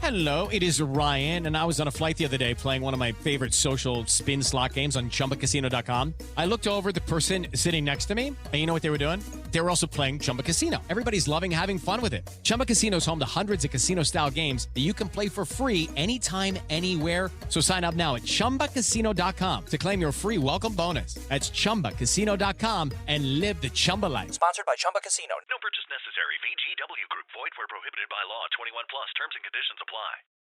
Hello, it is Ryan, and I was on a flight the other day playing one of my favorite social spin slot games on ChumbaCasino.com. I looked over at the person sitting next to me, and you know what they were doing? They were also playing Chumba Casino. Everybody's loving having fun with it. Chumba Casino is home to hundreds of casino-style games that you can play for free anytime, anywhere. So sign up now at ChumbaCasino.com to claim your free welcome bonus. That's ChumbaCasino.com and live the Chumba life. Sponsored by Chumba Casino. No purchase necessary. VGW Group. Void where prohibited by law. 21 plus. Terms and conditions apply.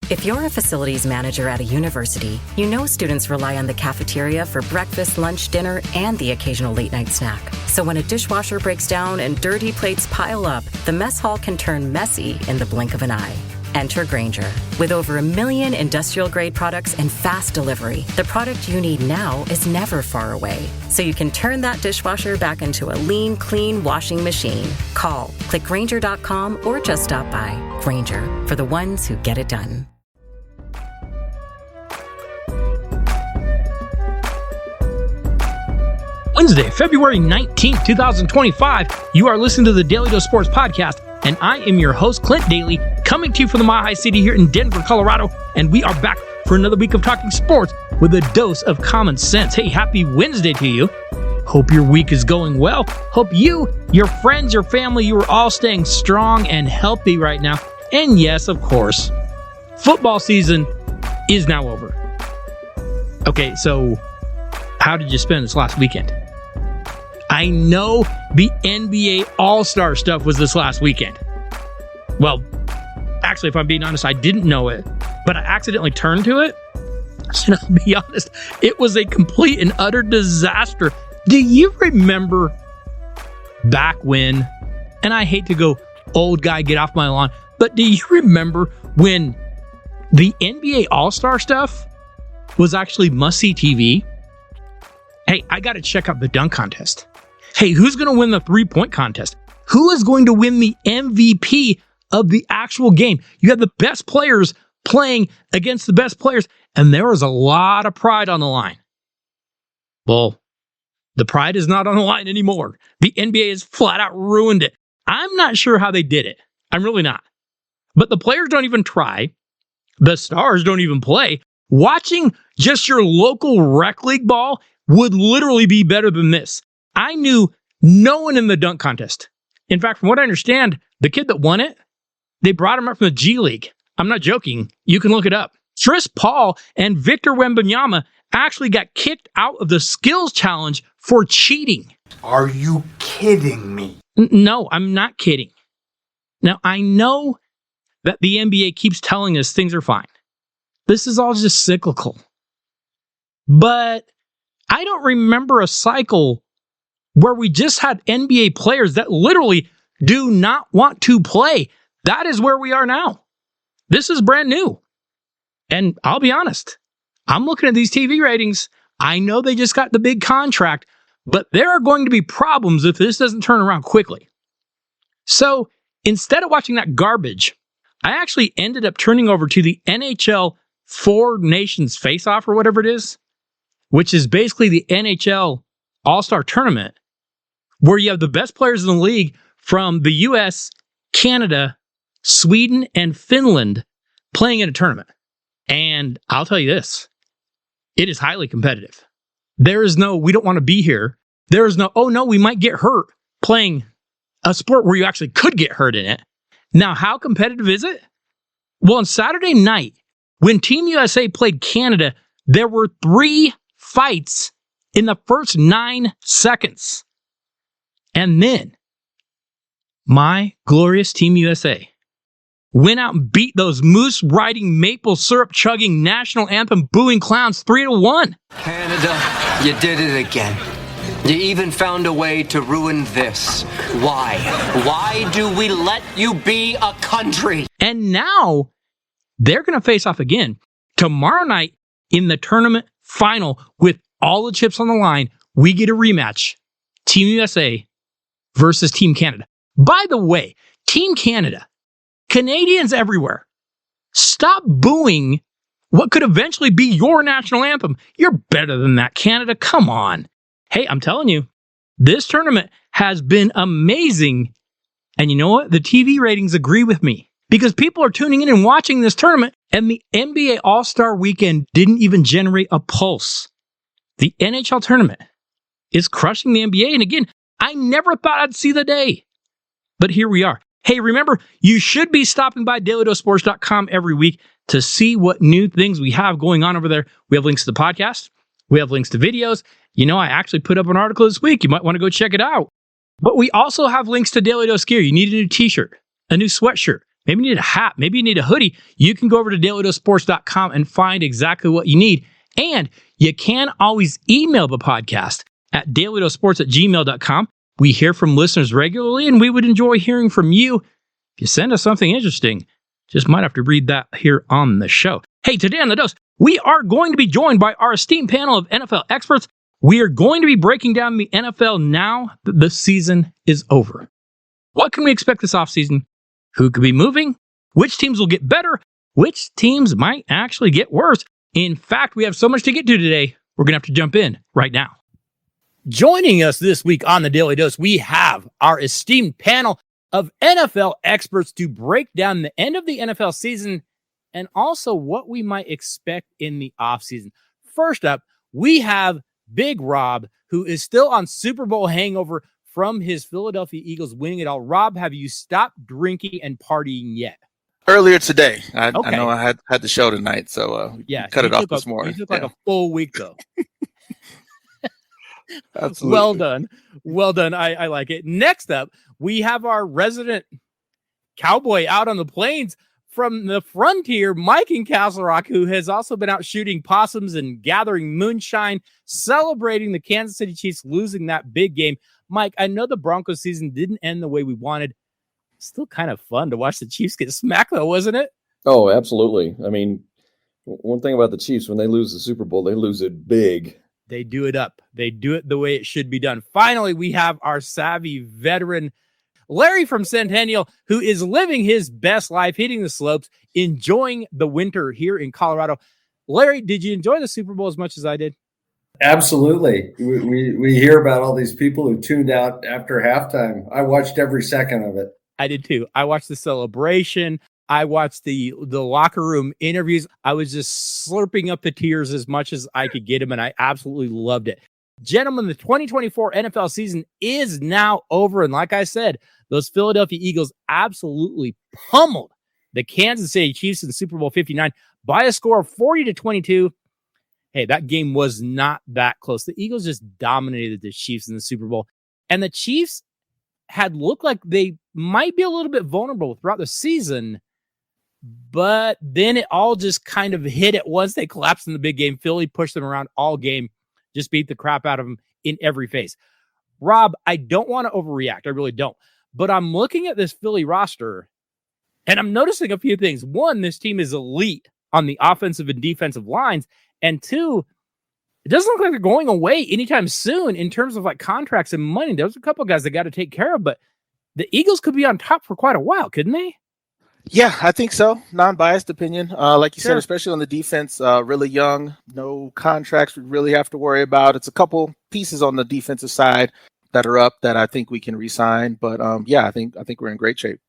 If you're a facilities manager at a university, you know students rely on the cafeteria for breakfast, lunch, dinner, and the occasional late-night snack. So when a dishwasher breaks down and dirty plates pile up, the mess hall can turn messy in the blink of an eye. Enter Grainger. With over 1 million industrial-grade products and fast delivery, the product you need now is never far away. So you can turn that dishwasher back into a lean, clean washing machine. Call, click Grainger.com, or just stop by. Grainger, for the ones who get it done. Wednesday, February 19th, 2025. You are listening to the Daly Dose Sports Podcast, and I am your host, Clint Daly, coming to you from the Mile High City here in Denver, Colorado, and we are back for another week of talking sports with a dose of common sense. Hey, happy Wednesday to you. Hope your week is going well. Hope you, your friends, your family, you are all staying strong and healthy right now. And yes, of course, football season is now over. Okay, so how did you spend this last weekend? I know the NBA All-Star stuff was this last weekend. Well, actually, if I'm being honest, I didn't know it, but I accidentally turned to it. And I'll be honest, it was a complete and utter disaster. Do you remember back when, and I hate to go old guy, get off my lawn, but do you remember when the NBA All-Star stuff was actually must-see TV? Hey, I got to check out the dunk contest. Hey, who's going to win the three-point contest? Who is going to win the MVP of the actual game? You have the best players playing against the best players, and there was a lot of pride on the line. Well, the pride is not on the line anymore. The NBA has flat out ruined it. I'm not sure how they did it. I'm really not. But the players don't even try. The stars don't even play. Watching just your local rec league ball would literally be better than this. I knew no one in the dunk contest. In fact, from what I understand, the kid that won it, they brought him up from the G League. I'm not joking. You can look it up. Chris Paul and Victor Wembanyama actually got kicked out of the skills challenge for cheating. Are you kidding me? No, I'm not kidding. Now, I know that the NBA keeps telling us things are fine. This is all just cyclical. But I don't remember a cycle where we just had NBA players that literally do not want to play. That is where we are now. This is brand new. And I'll be honest, I'm looking at these TV ratings. I know they just got the big contract, but there are going to be problems if this doesn't turn around quickly. So instead of watching that garbage, I actually ended up turning over to the NHL Four Nations Face-Off or whatever it is, which is basically the NHL All-Star Tournament, where you have the best players in the league from the US, Canada, Sweden, and Finland playing in a tournament. And I'll tell you this, it is highly competitive. There is no, we don't want to be here. There is no, oh no, we might get hurt playing a sport where you actually could get hurt in it. Now, how competitive is it? Well, on Saturday night, when Team USA played Canada, there were 3 fights in the first 9 seconds. And then, my glorious Team USA went out and beat those moose-riding, maple syrup-chugging, national anthem booing clowns 3-1. Canada, you did it again. You even found a way to ruin this. Why? Why do we let you be a country? And now, they're going to face off again tomorrow night in the tournament final with all the chips on the line. We get a rematch. Team USA versus Team Canada. By the way, Team Canada, Canadians everywhere, stop booing what could eventually be your national anthem. You're better than that, Canada. Come on. Hey, I'm telling you, this tournament has been amazing. And you know what? The TV ratings agree with me because people are tuning in and watching this tournament, and the NBA All-Star Weekend didn't even generate a pulse. The NHL tournament is crushing the NBA, and again, I never thought I'd see the day, but here we are. Hey, remember, you should be stopping by DailyDoseSports.com every week to see what new things we have going on over there. We have links to the podcast. We have links to videos. I actually put up an article this week. You might want to go check it out. But we also have links to Daly Dose gear. You need a new t-shirt, a new sweatshirt, maybe you need a hat, maybe you need a hoodie. You can go over to DailyDoseSports.com and find exactly what you need. And you can always email the podcast at DailyDoseSports@gmail.com. We hear from listeners regularly, and we would enjoy hearing from you. If you send us something interesting, just might have to read that here on the show. Hey, today on The Dose, we are going to be joined by our esteemed panel of NFL experts. We are going to be breaking down the NFL now that the season is over. What can we expect this offseason? Who could be moving? Which teams will get better? Which teams might actually get worse? In fact, we have so much to get to today, we're going to have to jump in right now. Joining us this week on the Daily Dose, we have our esteemed panel of NFL experts to break down the end of the NFL season and also what we might expect in the offseason. First up, we have Big Rob, who is still on Super Bowl hangover from his Philadelphia Eagles winning it all. Rob, have you stopped drinking and partying yet? Earlier today. I Okay. know I had the show tonight, so cut it off this morning. You took like a full week, though. Absolutely. Well done. I like it. Next up, we have our resident cowboy out on the plains from the frontier, Mike in Castle Rock, who has also been out shooting possums and gathering moonshine, celebrating the Kansas City Chiefs losing that big game. Mike, I know the Broncos season didn't end the way we wanted. Still kind of fun to watch the Chiefs get smacked, though, wasn't it? Oh, absolutely. I mean, one thing about the Chiefs, when they lose the Super Bowl, they lose it big. They do it up. They do it the way it should be done. Finally, we have our savvy veteran, Larry from Centennial, who is living his best life, hitting the slopes, enjoying the winter here in Colorado. Larry, did you enjoy the Super Bowl as much as I did? Absolutely. We hear about all these people who tuned out after halftime. I watched every second of it. I did too. I watched the celebration. I watched the locker room interviews. I was just slurping up the tears as much as I could get them, and I absolutely loved it. Gentlemen, the 2024 NFL season is now over, and like I said, those Philadelphia Eagles absolutely pummeled the Kansas City Chiefs in Super Bowl 59 by a score of 40-22. Hey, that game was not that close. The Eagles just dominated the Chiefs in the Super Bowl, and the Chiefs had looked like they might be a little bit vulnerable throughout the season, but then it all just kind of hit at once. They collapsed in the big game. Philly pushed them around all game, just beat the crap out of them in every phase. Rob, I don't want to overreact. I really don't. But I'm looking at this Philly roster, and I'm noticing a few things. One, this team is elite on the offensive and defensive lines. And two, it doesn't look like they're going away anytime soon in terms of like contracts and money. There's a couple guys they got to take care of, but the Eagles could be on top for quite a while, couldn't they? Yeah, I think so. Non-biased opinion. Like you said, especially on the defense, really young, no contracts we really have to worry about. It's a couple pieces on the defensive side that are up that I think we can re-sign. But I think we're in great shape.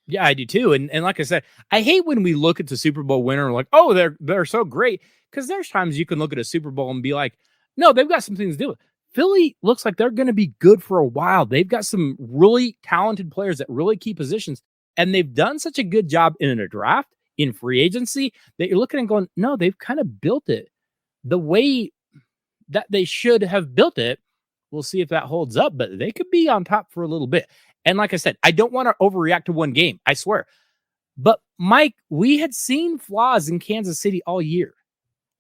Yeah, I do too. And like I said, I hate when we look at the Super Bowl winner and like, oh, they're so great. Because there's times you can look at a Super Bowl and be like, no, they've got some things to do. Philly looks like they're going to be good for a while. They've got some really talented players at really key positions. And they've done such a good job in a draft, in free agency, that you're looking and going, no, they've kind of built it the way that they should have built it. We'll see if that holds up, but they could be on top for a little bit. And like I said, I don't want to overreact to one game, I swear. But Mike, we had seen flaws in Kansas City all year.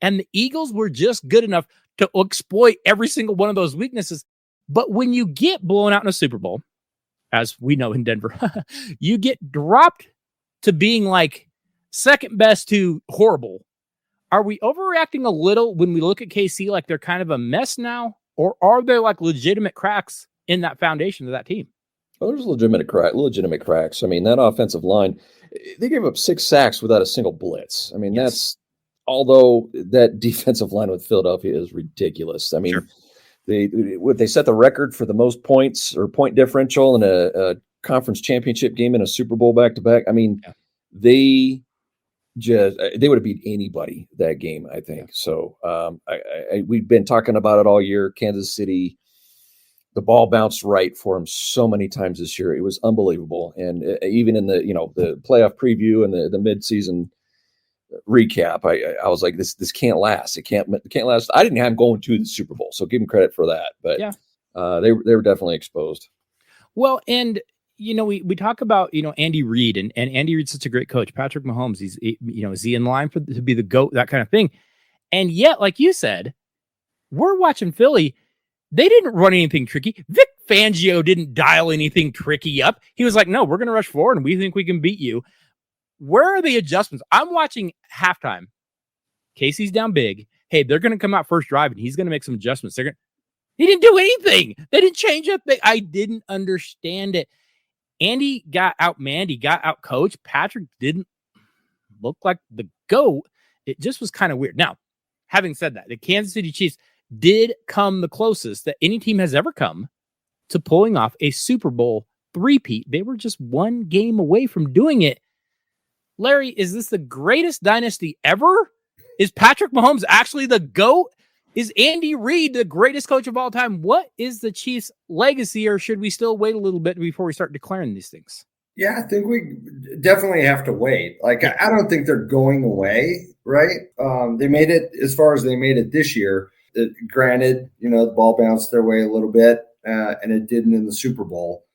And the Eagles were just good enough to exploit every single one of those weaknesses. But when you get blown out in a Super Bowl, as we know in Denver, you get dropped to being like second best to horrible. Are we overreacting a little when we look at KC like they're kind of a mess now? Or are there like legitimate cracks in that foundation of that team? Well, there's legitimate cracks. I mean, that offensive line, they gave up 6 sacks without a single blitz. I mean, that's, although that defensive line with Philadelphia is ridiculous. I mean, they set the record for the most points or point differential in a conference championship game in a Super Bowl back-to-back. I mean, they would have beat anybody that game, I think. So we've been talking about it all year. Kansas City, the ball bounced right for him so many times this year. It was unbelievable. And even in the playoff preview and the midseason recap, I was like, this can't last. It can't last. I didn't have him going to the Super Bowl, so give him credit for that. But they were definitely exposed. Well, and we talk about Andy Reid, and Andy Reid's such a great coach. Patrick Mahomes, is he in line to be the GOAT, that kind of thing. And yet, like you said, we're watching Philly. They didn't run anything tricky. Vic Fangio didn't dial anything tricky up. He was like, no, we're going to rush forward and we think we can beat you. Where are the adjustments? I'm watching halftime. Casey's down big. Hey, they're going to come out first drive and he's going to make some adjustments. He didn't do anything. They didn't change up. I didn't understand it. Andy got outmanned. He got out coached. Patrick didn't look like the GOAT. It just was kind of weird. Now, having said that, the Kansas City Chiefs did come the closest that any team has ever come to pulling off a Super Bowl three-peat. They were just one game away from doing it. Larry, is this the greatest dynasty ever? Is Patrick Mahomes actually the GOAT? Is Andy Reid the greatest coach of all time? What is the Chiefs' legacy, or should we still wait a little bit before we start declaring these things? Yeah, I think we definitely have to wait. Like, I don't think they're going away, right? They made it as far as they made it this year. Granted, the ball bounced their way a little bit, and it didn't in the Super Bowl.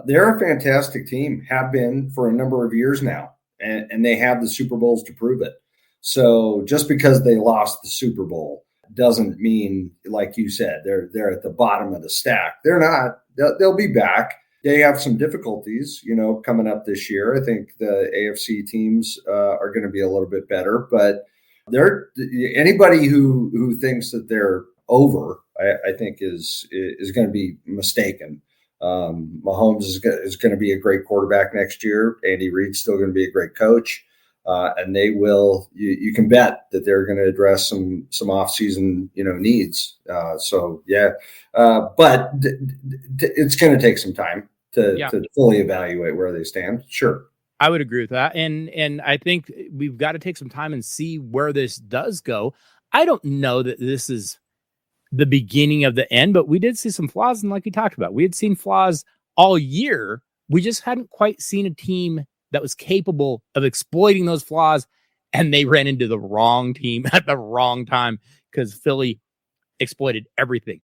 They're a fantastic team, have been for a number of years now, and they have the Super Bowls to prove it. So just because they lost the Super Bowl doesn't mean, like you said, they're at the bottom of the stack. They're not. They'll be back. They have some difficulties, coming up this year. I think the AFC teams are going to be a little bit better, but anybody who thinks that they're over, I think is going to be mistaken. Mahomes is going to be a great quarterback next year. Andy Reid's still going to be a great coach. And they will. You can bet that they're going to address some offseason needs. But it's going to take some time to fully evaluate where they stand. Sure, I would agree with that, and I think we've got to take some time and see where this does go. I don't know that this is the beginning of the end, but we did see some flaws, and like we talked about, we had seen flaws all year. We just hadn't quite seen a team that was capable of exploiting those flaws, and they ran into the wrong team at the wrong time because Philly exploited everything.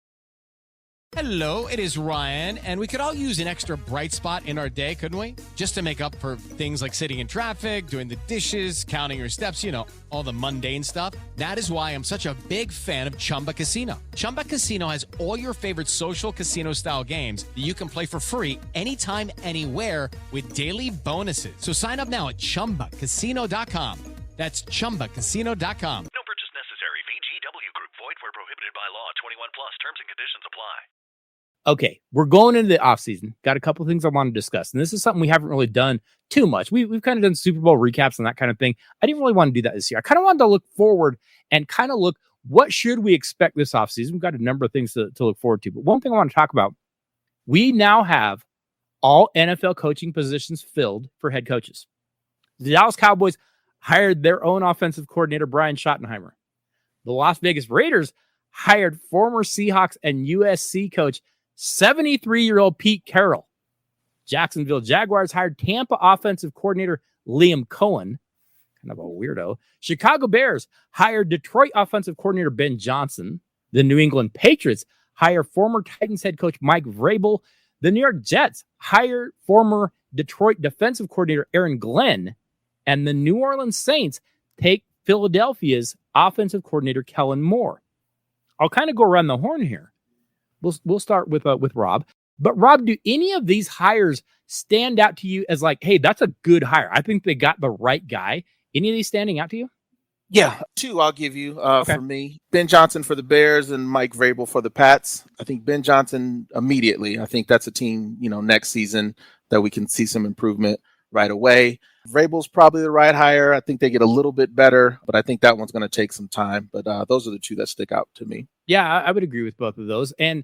Hello, it is Ryan, and we could all use an extra bright spot in our day, couldn't we? Just to make up for things like sitting in traffic, doing the dishes, counting your steps, all the mundane stuff. That is why I'm such a big fan of Chumba Casino. Chumba Casino has all your favorite social casino-style games that you can play for free anytime, anywhere with daily bonuses. So sign up now at ChumbaCasino.com. That's ChumbaCasino.com. No purchase necessary. VGW Group. Void where prohibited by law. 21 plus. Terms and conditions apply. Okay, we're going into the offseason. Got a couple of things I want to discuss. And this is something we haven't really done too much. We've kind of done Super Bowl recaps and that kind of thing. I didn't really want to do that this year. I kind of wanted to look forward and kind of look, what should we expect this offseason? We've got a number of things to look forward to. But one thing I want to talk about, we now have all NFL coaching positions filled for head coaches. The Dallas Cowboys hired their own offensive coordinator, Brian Schottenheimer. The Las Vegas Raiders hired former Seahawks and USC coach 73-year-old Pete Carroll. Jacksonville Jaguars hired Tampa offensive coordinator Liam Cohen, kind of a weirdo. Chicago Bears hired Detroit offensive coordinator Ben Johnson. The New England Patriots hire former Titans head coach Mike Vrabel. The New York Jets hire former Detroit defensive coordinator Aaron Glenn. And the New Orleans Saints take Philadelphia's offensive coordinator Kellen Moore. I'll kind of go around the horn here. We'll start with Rob. But Rob, do any of these hires stand out to you as like, hey, that's a good hire? I think they got the right guy. Any of these standing out to you? Yeah, two I'll give you for me. Ben Johnson for the Bears and Mike Vrabel for the Pats. I think Ben Johnson immediately. I think that's a team, next season that we can see some improvement right away. Vrabel's probably the right hire. I think they get a little bit better, but I think that one's going to take some time. But those are the two that stick out to me. Yeah, I would agree with both of those. And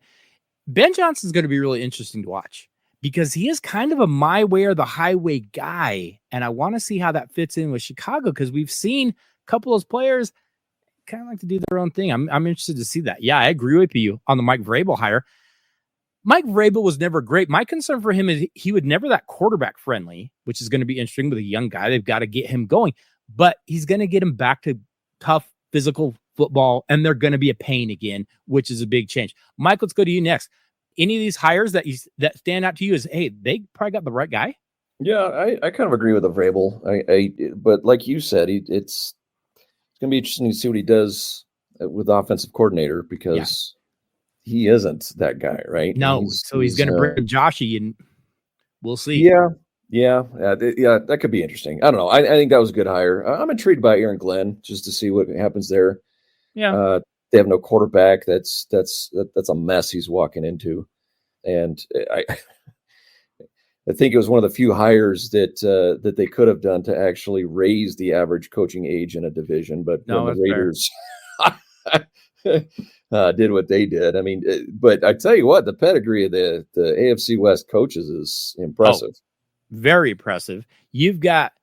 Ben Johnson's going to be really interesting to watch because he is kind of a my way or the highway guy. And I want to see how that fits in with Chicago, because we've seen a couple of those players kind of like to do their own thing. I'm interested to see that. Yeah, I agree with you on the Mike Vrabel hire. Mike Vrabel was never great. My concern for him is he would never that quarterback friendly, which is going to be interesting with a young guy. They've got to get him going, but he's going to get him back to tough physical football, and they're going to be a pain again, which is a big change. Mike, let's go to you next. Any of these hires that stand out to you as, hey, they probably got the right guy? Yeah, I kind of agree with the Vrabel. But like you said, it's going to be interesting to see what he does with the offensive coordinator, because he isn't that guy, right? No, he's going to bring Joshy, and we'll see. Yeah, that could be interesting. I don't know. I think that was a good hire. I'm intrigued by Aaron Glenn just to see what happens there. Yeah, they have no quarterback. That's a mess he's walking into, and I think it was one of the few hires that they could have done to actually raise the average coaching age in a division. But when the Raiders did what they did, I mean, but I tell you what, the pedigree of the AFC West coaches is impressive. Oh, very impressive. You've got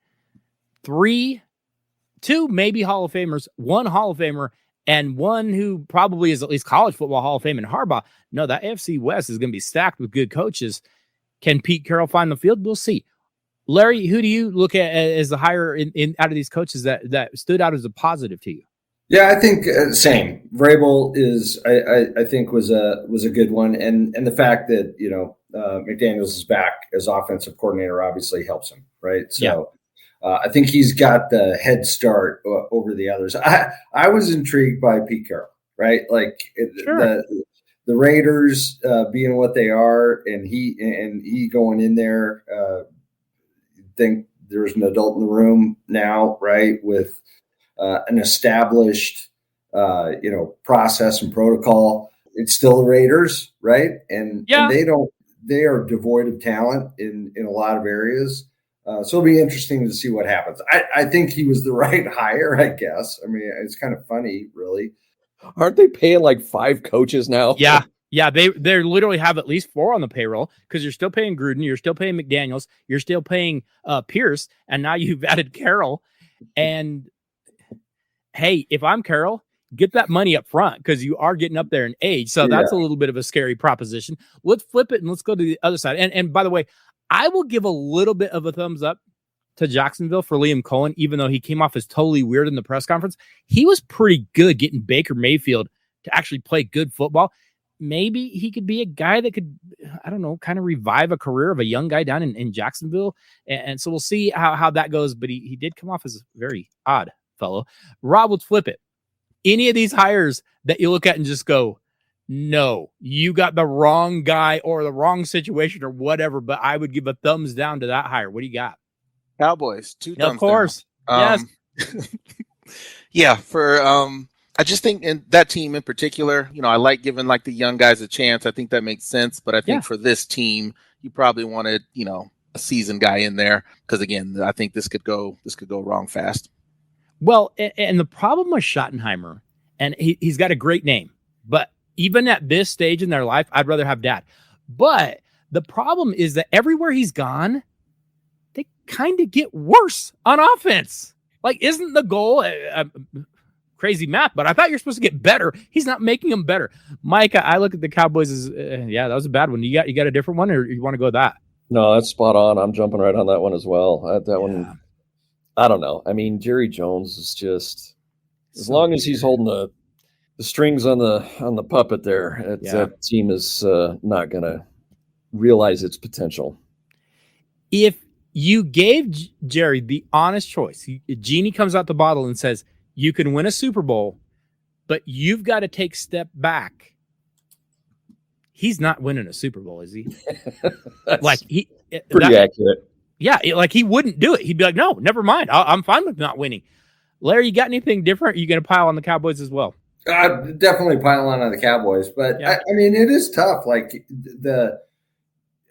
two maybe Hall of Famers, one Hall of Famer, and one who probably is at least college football Hall of Fame in Harbaugh. No, that AFC West is going to be stacked with good coaches. Can Pete Carroll find the field? We'll see. Larry, who do you look at as the hire in out of these coaches that stood out as a positive to you? Yeah, I think same. Vrabel is, I think, was a good one, and the fact that McDaniels is back as offensive coordinator obviously helps him, right? So I think he's got the head start over the others. I was intrigued by Pete Carroll, right? Like the Raiders being what they are, and he going in there. Think there's an adult in the room now, right? With an established, process and protocol. It's still the Raiders, right? And they are devoid of talent in a lot of areas. So it'll be interesting to see what happens. I think he was the right hire, I guess. I mean, it's kind of funny, really. Aren't they paying like 5 coaches now? Yeah. Yeah, they literally have at least 4 on the payroll, because you're still paying Gruden, you're still paying McDaniels, you're still paying Pierce, and now you've added Carroll. And hey, if I'm Carroll, get that money up front, because you are getting up there in age. So that's a little bit of a scary proposition. Let's flip it and let's go to the other side. And by the way, I will give a little bit of a thumbs up to Jacksonville for Liam Cohen, even though he came off as totally weird in the press conference. He was pretty good getting Baker Mayfield to actually play good football. Maybe he could be a guy that could, I don't know, kind of revive a career of a young guy down in Jacksonville. And so we'll see how that goes. But he did come off as a very odd fellow. Rob, let's flip it. Any of these hires that you look at and just go, no, you got the wrong guy or the wrong situation or whatever, but I would give a thumbs down to that hire. What do you got? Cowboys, 2 thumbs Of course. down. Yes. I just think in that team in particular, I like giving like the young guys a chance. I think that makes sense. But I think for this team, you probably wanted, a seasoned guy in there, because again, I think this could go wrong fast. Well, and the problem with Schottenheimer, and he's got a great name, but even at this stage in their life, I'd rather have Dad. But the problem is that everywhere he's gone, they kind of get worse on offense. Like, isn't the goal crazy math? But I thought you're supposed to get better. He's not making them better. Mike, I look at the Cowboys as, that was a bad one. You got a different one, or you want to go with that? No, that's spot on. I'm jumping right on that one as well. One, I don't know. I mean, Jerry Jones is just, as long as he's holding the strings on the puppet there, that team is not going to realize its potential. If you gave Jerry the honest choice, Genie comes out the bottle and says, you can win a Super Bowl, but you've got to take step back. He's not winning a Super Bowl, is he? Pretty accurate. Yeah, like he wouldn't do it. He'd be like, no, never mind. I'm fine with not winning. Larry, you got anything different? Are you going to pile on the Cowboys as well? Definitely pile on the Cowboys. But, I mean, it is tough. Like,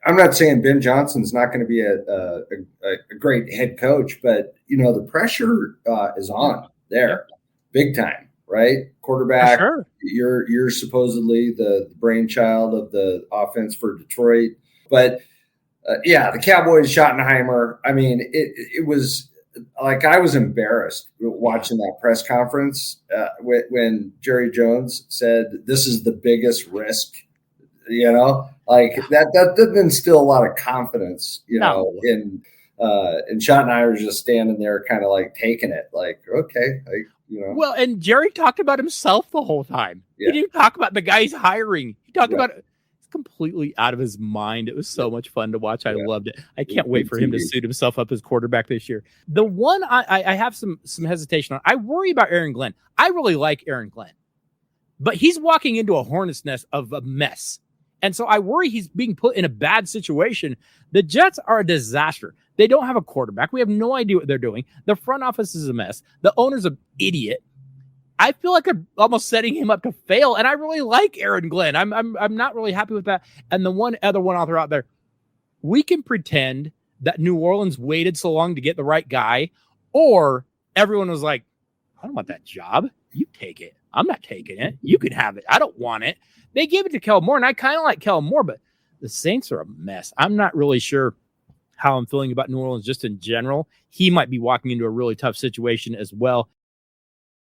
I'm not saying Ben Johnson's not going to be a great head coach, but, the pressure is on there big time, right? Quarterback, you're supposedly the brainchild of the offense for Detroit. But The Cowboys, Schottenheimer. I mean, it was like I was embarrassed watching that press conference when Jerry Jones said, "This is the biggest risk." That didn't instill a lot of confidence, in Schottenheimer was just standing there kind of like taking it like, okay, Well, and Jerry talked about himself the whole time. Yeah. He didn't talk about the guys hiring. He talked about it. It's completely out of his mind. It was so much fun to watch. I loved it. I can't wait for him to suit himself up as quarterback this year. The one I have some hesitation on, I worry about Aaron Glenn. I really like Aaron Glenn, but he's walking into a hornet's nest of a mess. And so I worry he's being put in a bad situation. The Jets are a disaster. They don't have a quarterback. We have no idea what they're doing. The front office is a mess. The owner's an idiot. I feel like I'm almost setting him up to fail, and I really like Aaron Glenn. I'm not really happy with that. And the one other one I'll throw out there, we can pretend that New Orleans waited so long to get the right guy, or everyone was like, I don't want that job. You take it. I'm not taking it. You can have it. I don't want it. They gave it to Kellen Moore, and I kind of like Kellen Moore, but the Saints are a mess. I'm not really sure how I'm feeling about New Orleans just in general. He might be walking into a really tough situation as well.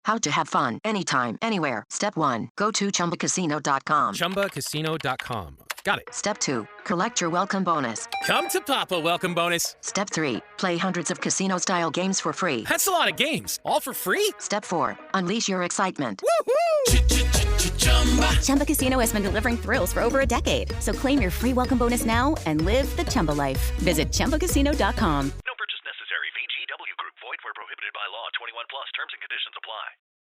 How to have fun anytime, anywhere. Step 1, go to ChumbaCasino.com. ChumbaCasino.com. Got it. Step 2, collect your welcome bonus. Come to Papa welcome bonus. Step 3, play hundreds of casino-style games for free. That's a lot of games. All for free? Step 4, unleash your excitement. Chumba Casino has been delivering thrills for over a decade. So claim your free welcome bonus now and live the Chumba life. Visit ChumbaCasino.com. No purchase necessary. VGW Group. Void where prohibited by law. 21 plus. Terms and conditions apply.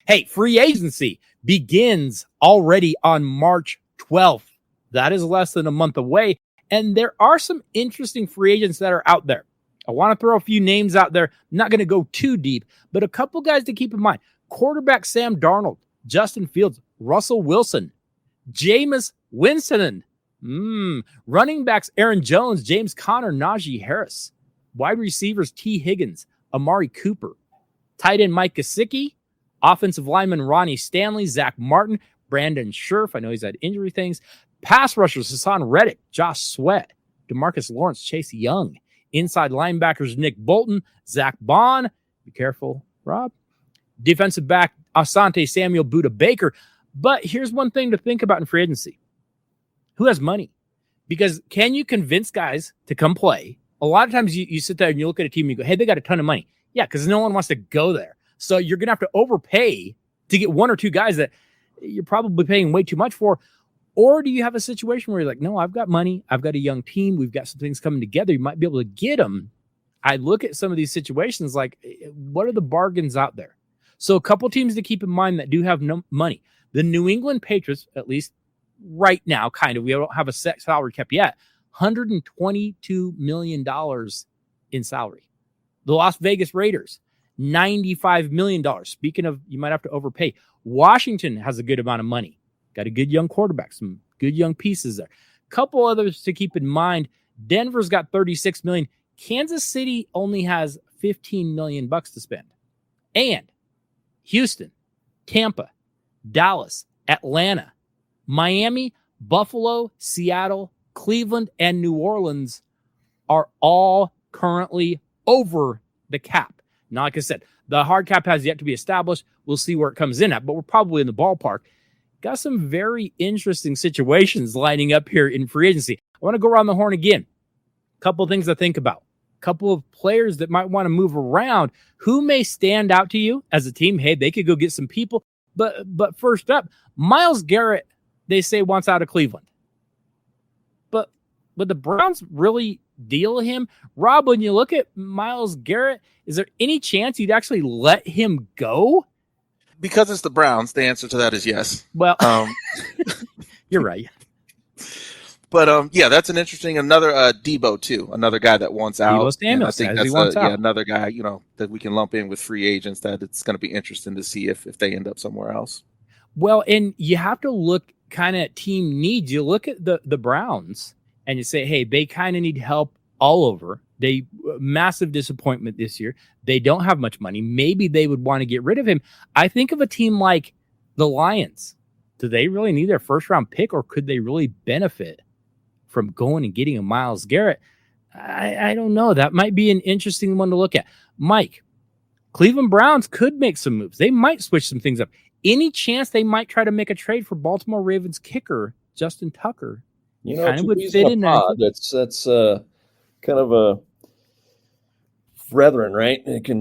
Hey, free agency begins already on March 12th. That is less than a month away. And there are some interesting free agents that are out there. I want to throw a few names out there. I'm not going to go too deep, but a couple guys to keep in mind. Quarterback Sam Darnold, Justin Fields, Russell Wilson, Jameis Winston, running backs Aaron Jones, James Conner, Najee Harris, wide receivers T. Higgins, Amari Cooper, tight end Mike Gesicki, offensive lineman Ronnie Stanley, Zach Martin, Brandon Scherf, I know he's had injury things, pass rushers Hassan Reddick, Josh Sweat, DeMarcus Lawrence, Chase Young, inside linebackers Nick Bolton, Zach Bond, be careful, Rob, defensive back Asante Samuel Buda Baker. But here's one thing to think about in free agency. Who has money? Because can you convince guys to come play? A lot of times you sit there and you look at a team and you go, hey, they got a ton of money. Yeah, because no one wants to go there. So you're going to have to overpay to get one or two guys that you're probably paying way too much for. Or do you have a situation where you're like, no, I've got money. I've got a young team. We've got some things coming together. You might be able to get them. I look at some of these situations like, what are the bargains out there? So a couple teams to keep in mind that do have no money. The New England Patriots, at least right now, kind of, we don't have a set salary cap yet, $122 million in salary. The Las Vegas Raiders, $95 million. Speaking of, you might have to overpay. Washington has a good amount of money. Got a good young quarterback, some good young pieces there. Couple others to keep in mind. Denver's got $36 million. Kansas City only has $15 million to spend. And Houston, Tampa, Dallas, Atlanta, Miami, Buffalo, Seattle, Cleveland, and New Orleans are all currently over the cap. Now, like I said, the hard cap has yet to be established. We'll see where it comes in at, but we're probably in the ballpark. Got some very interesting situations lining up here in free agency. I want to go around the horn again. A couple of things to think about. A couple of players that might want to move around. Who may stand out to you as a team? Hey, they could go get some people. But first up, Myles Garrett, they say, wants out of Cleveland. But would the Browns really deal him? Rob, when you look at Myles Garrett, is there any chance you'd actually let him go? Because it's the Browns, the answer to that is yes. Well, you're right. But yeah, that's an interesting. Another Debo too, another guy that wants out. Debo Samuel, I think that's another guy that we can lump in with free agents that it's going to be interesting to see if they end up somewhere else. Well, and you have to look kind of at team needs. You look at the Browns and you say, hey, they kind of need help all over. They massive disappointment this year. They don't have much money. Maybe they would want to get rid of him. I think of a team like the Lions. Do they really need their first round pick, or could they really benefit from going and getting a Myles Garrett? I don't know. That might be an interesting one to look at. Mike, Cleveland Browns could make some moves. They might switch some things up. Any chance they might try to make a trade for Baltimore Ravens kicker Justin Tucker? Kind of would fit in there. That's kind of a brethren, right? It can,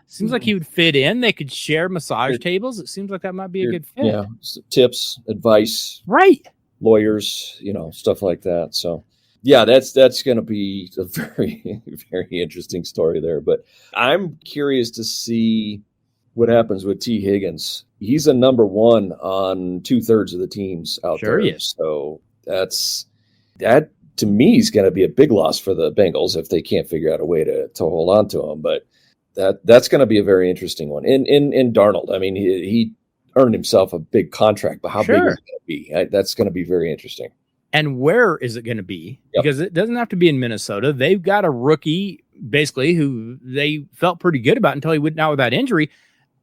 seems like he would fit in. They could share massage tables. It seems like that might be a good fit. Yeah, tips, advice, right? Lawyers, stuff like that. So, yeah, that's going to be a very, very interesting story there. But I'm curious to see what happens with T. Higgins. He's a number one on 2/3 of the teams out there. He is. So that to me is going to be a big loss for the Bengals if they can't figure out a way to hold on to him. But that's going to be a very interesting one. In Darnold, I mean, he earned himself a big contract, but how big is it going to be? That's going to be very interesting. And where is it going to be? Yep. Because it doesn't have to be in Minnesota. They've got a rookie, basically, who they felt pretty good about until he went down with that injury.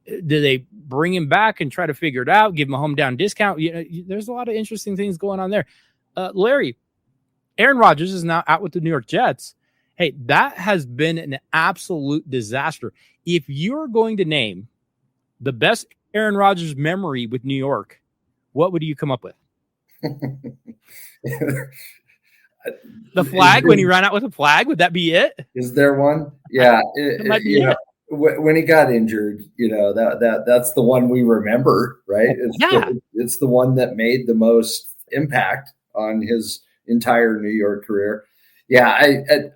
Do they bring him back and try to figure it out, give him a hometown discount? There's a lot of interesting things going on there. Larry, Aaron Rodgers is now out with the New York Jets. Hey, that has been an absolute disaster. If you're going to name the best Aaron Rodgers memory with New York, what would you come up with? The flag, when he ran out with a flag, would that be it? Is there one? Yeah. It might be it. When he got injured, that's the one we remember, right? It's the one that made the most impact on his entire New York career. Yeah,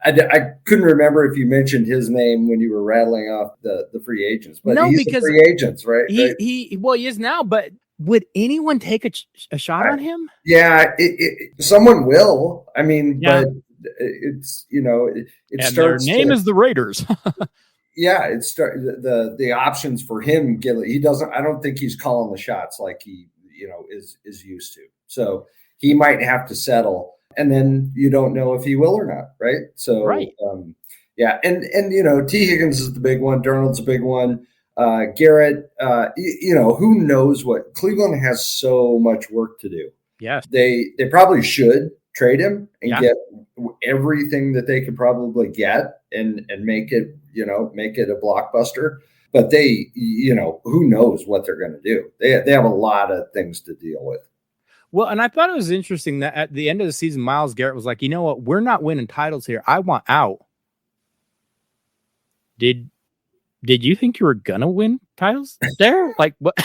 I couldn't remember if you mentioned his name when you were rattling off the free agents, but he's a free agents, right? He is now, but would anyone take a shot on him? Yeah, someone will. I mean, but it's it and starts. Their name is the Raiders. Yeah, the options for him. He doesn't. I don't think he's calling the shots like he is used to. So he might have to settle, and then you don't know if he will or not, right? So right. And T. Higgins is the big one. Darnold's a big one. Garrett, who knows what Cleveland has so much work to do. Yes. They probably should trade him and get everything that they could probably get and make it a blockbuster. But they, who knows what they're going to do. They have a lot of things to deal with. Well, and I thought it was interesting that at the end of the season, Myles Garrett was like, you know what? We're not winning titles here. I want out. Did you think you were going to win titles there? Like, what?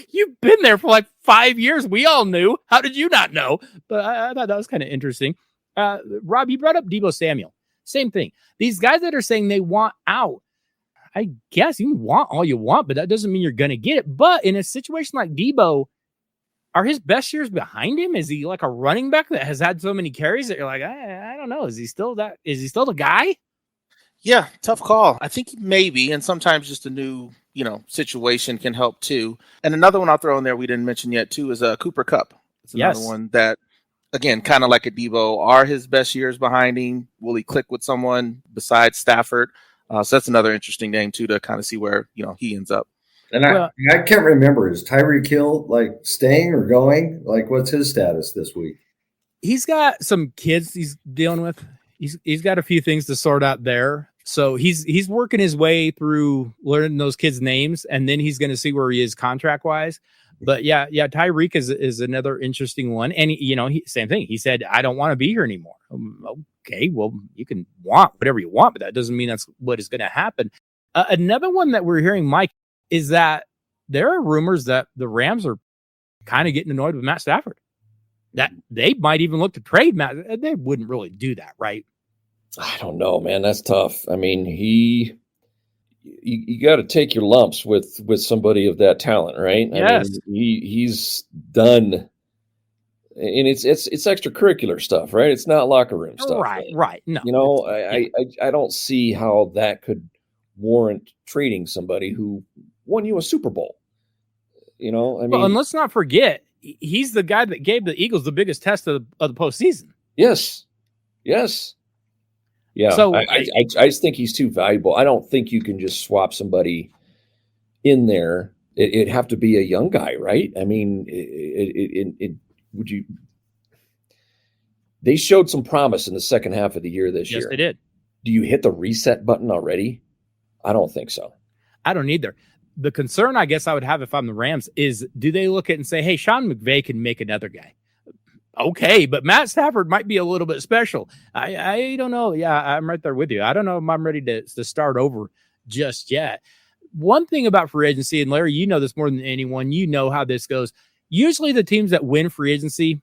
You've been there for like 5 years. We all knew. How did you not know? But I thought that was kind of interesting. Rob, you brought up Deebo Samuel. Same thing. These guys that are saying they want out, I guess you can want all you want, but that doesn't mean you're going to get it. But in a situation like Deebo, are his best years behind him? Is he like a running back that has had so many carries that you're like, I don't know. Is he still the guy? Yeah, tough call. I think maybe, and sometimes just a new, situation can help too. And another one I'll throw in there we didn't mention yet too is Cooper Kupp. It's another one that, again, kind of like a Deebo, are his best years behind him? Will he click with someone besides Stafford? So that's another interesting name too to kind of see where he ends up. And I can't remember, is Tyreek Hill like staying or going? Like, what's his status this week? He's got some kids he's dealing with. He's got a few things to sort out there. So he's working his way through learning those kids' names, and then he's going to see where he is contract wise. But yeah, Tyreek is another interesting one. And same thing. He said, I don't want to be here anymore. Okay, well, you can want whatever you want, but that doesn't mean that's what is going to happen. Another one that we're hearing, Mike, is that there are rumors that the Rams are kind of getting annoyed with Matt Stafford. That they might even look to trade Matt. They wouldn't really do that, right? I don't know, man. That's tough. I mean, you got to take your lumps with somebody of that talent, right? Yes. I mean, he's done, and it's extracurricular stuff, right? It's not locker room stuff. Right. No, I don't see how that could warrant trading somebody who won you a Super Bowl. I mean, well, and let's not forget, he's the guy that gave the Eagles the biggest test of the postseason. Yes. Yeah, so I just think he's too valuable. I don't think you can just swap somebody in there. It'd have to be a young guy, right? I mean, would you? They showed some promise in the second half of the year this year. Yes, they did. Do you hit the reset button already? I don't think so. I don't either. The concern I guess I would have if I'm the Rams is, do they look at it and say, hey, Sean McVay can make another guy? Okay, but Matt Stafford might be a little bit special. I don't know. Yeah, I'm right there with you. I don't know if I'm ready to start over just yet. One thing about free agency, and Larry, you know this more than anyone, you know how this goes. Usually the teams that win free agency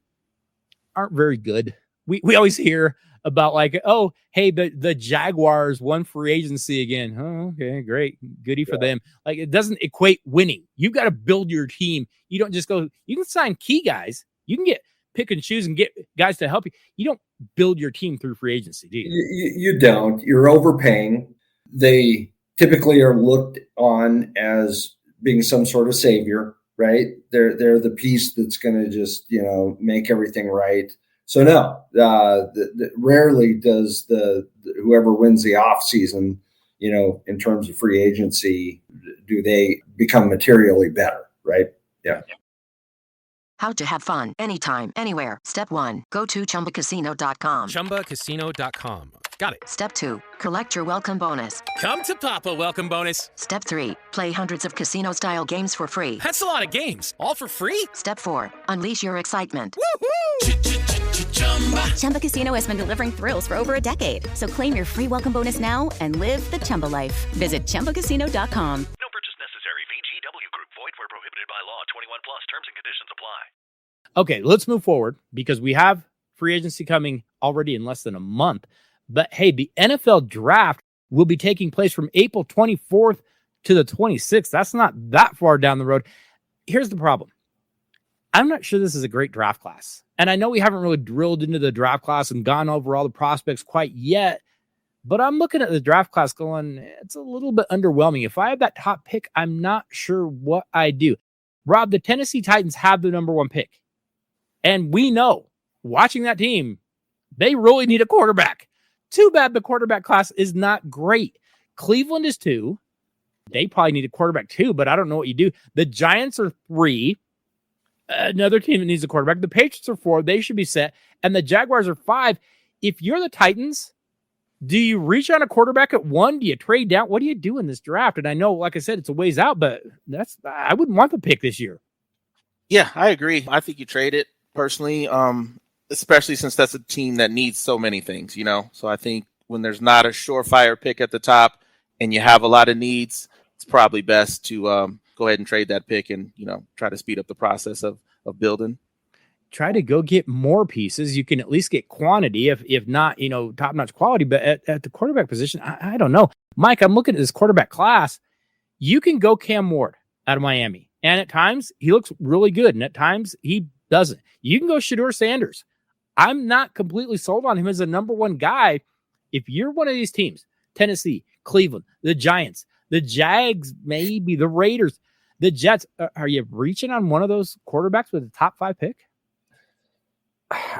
aren't very good. We always hear about like, oh, hey, the Jaguars won free agency again. Oh, okay, great. Goody for them. Like, it doesn't equate winning. You've got to build your team. You don't just go, you can sign key guys. You can pick and choose and get guys to help you. You don't build your team through free agency, do you? You don't. You're overpaying. They typically are looked on as being some sort of savior, right? They're the piece that's going to just, make everything right. So no, rarely does whoever wins the offseason, in terms of free agency, do they become materially better, right? Yeah. How to have fun anytime, anywhere. Step 1, go to ChumbaCasino.com. ChumbaCasino.com. Got it. Step 2, collect your welcome bonus. Come to Papa welcome bonus. Step 3, play hundreds of casino-style games for free. That's a lot of games. All for free? Step 4, unleash your excitement. Woohoo! Chumba Casino has been delivering thrills for over a decade. So claim your free welcome bonus now and live the Chumba life. Visit ChumbaCasino.com. No purchase necessary. VGW Group. Void where prohibited by law. 21 plus. Terms and conditions apply. Okay, let's move forward because we have free agency coming already in less than a month. But hey, the NFL draft will be taking place from April 24th to the 26th. That's not that far down the road. Here's the problem. I'm not sure this is a great draft class. And I know we haven't really drilled into the draft class and gone over all the prospects quite yet, but I'm looking at the draft class going, it's a little bit underwhelming. If I have that top pick, I'm not sure what I do. Rob, the Tennessee Titans have the number 1 pick. And we know, watching that team, they really need a quarterback. Too bad the quarterback class is not great. Cleveland is 2. They probably need a quarterback too, but I don't know what you do. The Giants are 3. Another team that needs a quarterback. The Patriots are 4. They should be set. And the Jaguars are 5. If you're the Titans, do you reach on a quarterback at 1? Do you trade down? What do you do in this draft? And I know, like I said, it's a ways out, but I wouldn't want the pick this year. Yeah, I agree. I think you trade it personally, especially since that's a team that needs so many things, So I think when there's not a surefire pick at the top and you have a lot of needs, it's probably best to go ahead and trade that pick and, try to speed up the process of building. Try to go get more pieces. You can at least get quantity, if not, top-notch quality. But at the quarterback position, I don't know. Mike, I'm looking at this quarterback class. You can go Cam Ward out of Miami. And at times, he looks really good. And at times, he doesn't. You can go Shedeur Sanders. I'm not completely sold on him as a number 1 guy. If you're one of these teams, Tennessee, Cleveland, the Giants, the Jags, maybe the Raiders, the Jets, are you reaching on one of those quarterbacks with a top 5 pick?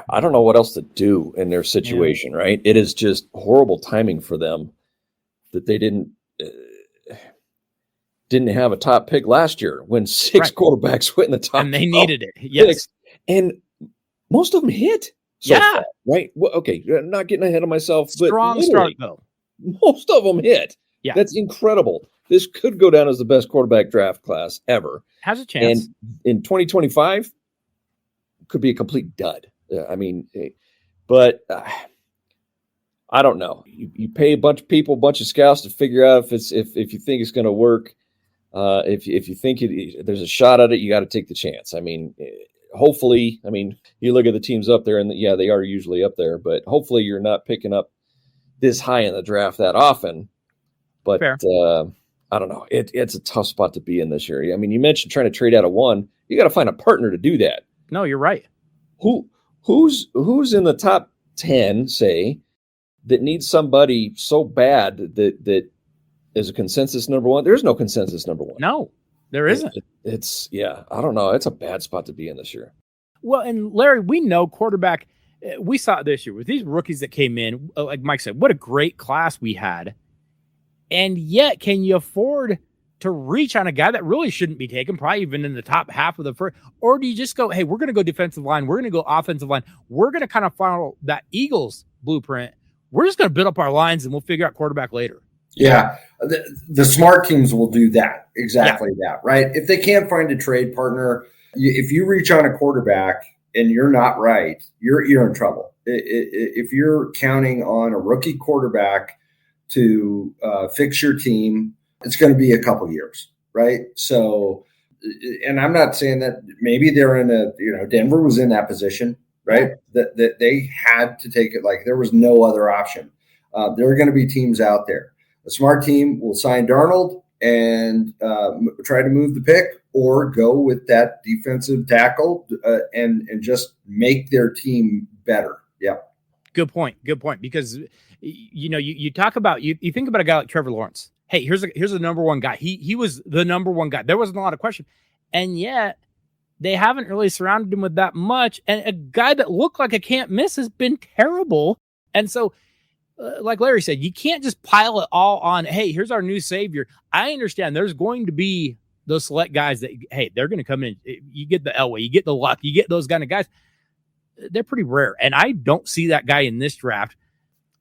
I don't know what else to do in their situation, right? It is just horrible timing for them that they didn't have a top pick last year when 6 quarterbacks went in the top. And they needed it. Yes. Picks, and most of them hit. So far, right? Well, okay. Not getting ahead of myself. Strong start, though. Most of them hit. Yeah. That's incredible. This could go down as the best quarterback draft class ever. Has a chance. And in 2025, could be a complete dud. But I don't know. You pay a bunch of people, a bunch of scouts to figure out if you think it's going to work. If you think there's a shot at it, you got to take the chance. Hopefully, you look at the teams up there, and they are usually up there. But hopefully, you're not picking up this high in the draft that often. But I don't know. It's a tough spot to be in this year. You mentioned trying to trade out of 1. You got to find a partner to do that. No, you're right. Who's in the top 10, say, that needs somebody so bad that is a consensus number 1? There's no consensus number 1. No, there isn't. I don't know. It's a bad spot to be in this year. Well, and Larry, we know quarterback. We saw it this year with these rookies that came in. Like Mike said, what a great class we had. And yet, can you afford to reach on a guy that really shouldn't be taken, probably even in the top half of the first? Or do you just go, hey, we're going to go defensive line, we're going to go offensive line, we're going to kind of follow that Eagles blueprint, we're just going to build up our lines and we'll figure out quarterback later? Yeah, the smart teams will do that, exactly that, right? If they can't find a trade partner, if you reach on a quarterback and you're not right, you're in trouble. If you're counting on a rookie quarterback to fix your team, it's going to be a couple years, right? So, and I'm not saying that maybe they're in Denver was in that position, right? That they had to take it, like there was no other option. There are going to be teams out there. A smart team will sign Darnold and try to move the pick, or go with that defensive tackle and just make their team better. Yeah. Good point. Because you talk about you think about a guy like Trevor Lawrence. Hey, here's the number one guy. He was the number one guy. There wasn't a lot of question, and yet they haven't really surrounded him with that much. And a guy that looked like a can't miss has been terrible. And so, like Larry said, you can't just pile it all on, hey, here's our new savior. I understand there's going to be those select guys that, hey, they're going to come in. You get the Elway, you get the Luck, you get those kind of guys. They're pretty rare. And I don't see that guy in this draft.